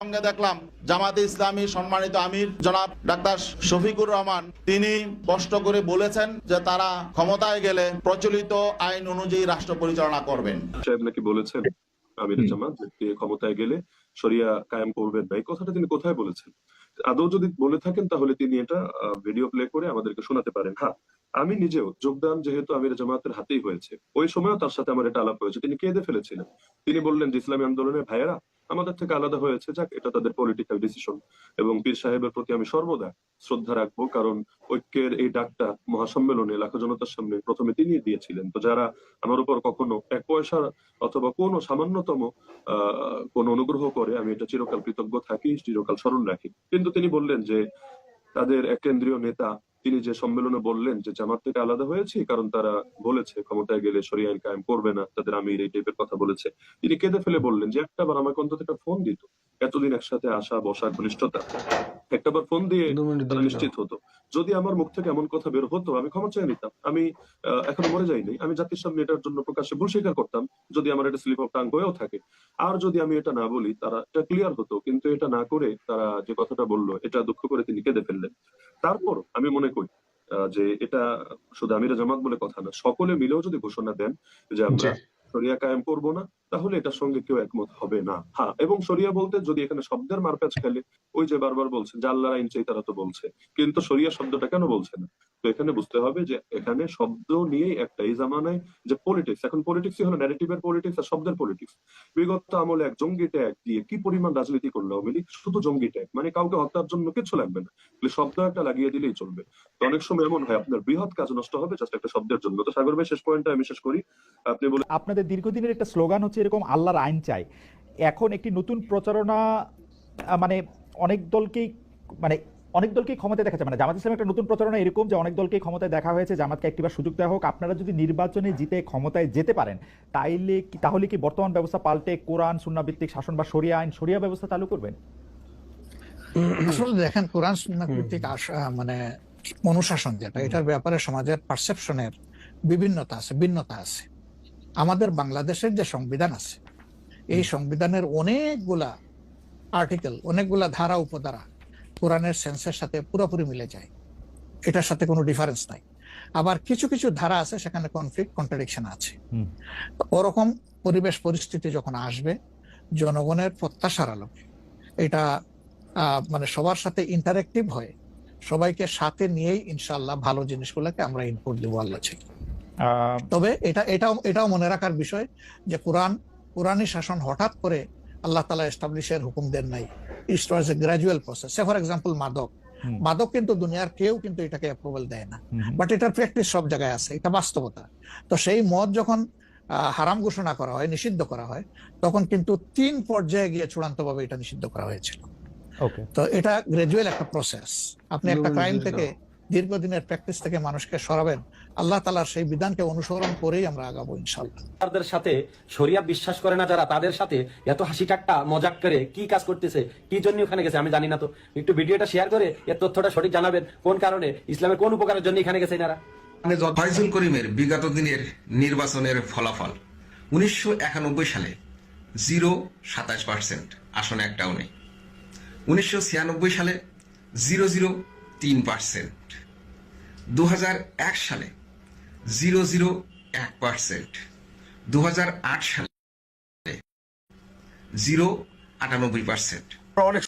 সঙ্গে দেখলাম জামাতে ইসলামী সম্মানিত আমির জনাব ডাক্তার শফিকুর রহমান তিনি স্পষ্ট করে বলেছেন যে তারা ক্ষমতায় গেলে প্রচলিত আইন অনুযায়ী রাষ্ট্র পরিচালনা করবেন। সাহেব নাকি বলেছেন আমির জামাত যে ক্ষমতায় গেলে শরিয়া কায়েম করবেন না, এই কথাটা তিনি কোথায় বলেছেন? আদৌ যদি বলে থাকেন তাহলে তিনি এটা ভিডিও প্লে করে আমাদেরকে শোনাতে পারেন। হ্যাঁ, আমি নিজেও যোগদান যেহেতু আমির জামাতের হাতেই হয়েছে, ওই সময়ও তার সাথে আমার এটা আলাপ হয়েছে। তিনি কেঁদে ফেলেছিলেন। তিনি বললেন যে ইসলামী আন্দোলনের ভাইয়েরা আমাদের থেকে আলাদা হয়েছে, যাক এটা তাদের পলিটিক্যাল ডিসিশন, এবং পীর সাহেবের প্রতি আমি সর্বদা শ্রদ্ধা রাখবো, কারণ ঐক্যের এই ডাকটা মহাসম্মেলনে লাখো জনতার সামনে প্রথমে তিনি দিয়েছিলেন। তো যারা আমার উপর কখনো এক পয়সা অথবা কোনো সামান্যতম কোন অনুগ্রহ করে, আমি এটা চিরকাল কৃতজ্ঞ থাকি, চিরকাল স্মরণ রাখি। কিন্তু তিনি বললেন যে তাদের এক কেন্দ্রীয় নেতা তিনি যে সম্মেলনে বললেন যে জামাত থেকে আলাদা হয়েছি কারণ তারা বলেছে ক্ষমতায় গেলে শরিয়া আইন কায়েম করবে না, তাদের আমির এই টাইপের কথা বলেছে। তিনি কেঁদে ফেলে বললেন যে একটাবার আমাকে অন্তত একটা ফোন দিত, এতদিন একসাথে আসা বসা ঘনিষ্ঠতা, একটাবার ফোন দিয়ে তারা নিশ্চিত হতো। যদি আমার মুখ থেকে এমন কথা বের হতো আমি ক্ষমা চেয়ে নিতাম। আমি এখনো মরে যাইনি, আমি জাতির সামনে এটার জন্য প্রকাশ্যে ভুল স্বীকার করতাম যদি আমার এটা স্লিপ অফ টাং হয়েও থাকে। আর যদি আমি এটা না বলি তারা এটা ক্লিয়ার হতো, কিন্তু এটা না করে তারা যে কথাটা বললো এটা দুঃখ করে তিনি কেঁদে ফেললেন। তারপর আমি মনে করি যে এটা শুধু আমিরা জামাত বলে কথা না, সকলে মিলেও যদি ঘোষণা দেন যে আমরা শরিয়া কায়েম করব না, তাহলে এটার সঙ্গে কেউ একমত হবে না। হ্যাঁ, এবং শরিয়া বলতে যদি এখানে শব্দের মারপ্যাচ খেলে, ওই যে বারবার বলছে যে আল্লাহর আইন চাই, তারা তো বলছে, কিন্তু শরিয়া শব্দটা কেন বলছে না? তো এখানে বুঝতে হবে যে এখানে শব্দ নিয়েই একটা, এই জামানায় যে পলিটিক্স, এখন পলিটিক্সই হলো ন্যারেটিভের পলিটিক্স আর শব্দের পলিটিক্স। বিগত আমলে এক জঙ্গি ট্যাগ দিয়ে কি পরিমাণ রাজনীতি করলো আওয়ামী লীগ, শুধু জঙ্গি ট্যাগ, মানে কাউকে হত্যার জন্য কিছু লাগবে না, শব্দ একটা লাগিয়ে দিলেই চলবে। তো অনেক সময় এমন হয় আপনার বৃহৎ কাজ নষ্ট হবে জাস্ট একটা শব্দের জন্য। তো সাগর ভাই, শেষ পয়েন্টটা আমি শেষ করি। আপনি বলে আপনাদের দীর্ঘদিনের একটা স্লোগান হচ্ছে এরকম আল্লাহর আইন চাই, এখন একটি নতুন প্রচারণা, মানে অনেক দলকেই ক্ষমতায় দেখা যায়, মানে জামাত ইসলামের একটা নতুন প্রচারণা এরকম যে অনেক দলকেই ক্ষমতায় দেখা হয়েছে, জামাতকে একটিবার সুযোগ দেওয়া হোক, আপনারা যদি নির্বাচনে জিতে ক্ষমতায় যেতে পারেন তাহলে কি বর্তমান ব্যবস্থা পাল্টে কোরআন সুন্নাহ ভিত্তিক শাসন বা শরিয়া ব্যবস্থা চালু করবেন? আসলে দেখেন, কোরআন সুন্নাহ ভিত্তিক মানে অনুশাসন যেটা, এটার ব্যাপারে সমাজের পারসেপশনের ভিন্নতা আছে। আমাদের বাংলাদেশের যে সংবিধান আছে, এই সংবিধানের অনেকগুলা আর্টিকেল, অনেকগুলা ধারা উপধারা কোরআনের সেন্সের সাথে পুরোপুরি মিলে যায়, এটার সাথে কোনো ডিফারেন্স নাই। আবার কিছু কিছু ধারা আছে সেখানে কনফ্লিক্ট, কন্ট্রাডিকশন আছে। ওরকম পরিবেশ পরিস্থিতি যখন আসবে, জনগণের প্রত্যাশার আলোকে এটা মানে সবার সাথে ইন্টারেক্টিভ হয়, সবাইকে সাথে নিয়েই ইনশাআল্লাহ ভালো জিনিসগুলোকে আমরা ইনপুট দেবো আল্লাহ চাই। তবে এটাও মনে রাখার বিষয় যে কোরআনী শাসন হঠাৎ করে আল্লাহ তাআলা এস্টাবলিশের হুকুম দেন নাই। It was a gradual process. For example মাদক কিন্তু দুনিয়ার কেউ কিন্তু এটাকে অ্যাপ্রুভাল দেয় না, বাট এটার প্র্যাকটিস সব জায়গায় আছে, এটা বাস্তবতা। তো সেই মদ যখন হারাম ঘোষণা করা হয়, নিষিদ্ধ করা হয়, তখন কিন্তু 3 পর্যায়ে গিয়ে চূড়ান্তভাবে এটা নিষিদ্ধ করা হয়েছিল। তো এটা গ্রাজুয়াল একটা প্রসেস। আপনি একটা ক্রাইম থেকে, দীর্ঘদিনের প্র্যাকটিস থেকে মানুষকে সরাবেন, আল্লাহ তাআলার সেই বিধানকে অনুসরণ করেই আমরা আগাবো ইনশাআল্লাহ। তাদের সাথে শরিয়া বিশ্বাস করে না যারা, তাদের সাথে এত হাসি ঠাট্টা মজাক করে কি কাজ করতেছে, কি জন্য ওখানে গেছে আমি জানি না। তো একটু ভিডিওটা শেয়ার করে এর তথ্যটা সঠিক জানাবেন, কোন কারণে, ইসলামের কোন উপকারের জন্য এখানে গেছে এনারা। ফয়জুল করিমের বিগত দিনের নির্বাচনের ফলাফল 1991 সালে 0.27% আসনে একটাও নেই। 1996 সালে 0.03%, 2001 সালে 0.01%, 2008 সালে 0.98%। অনেক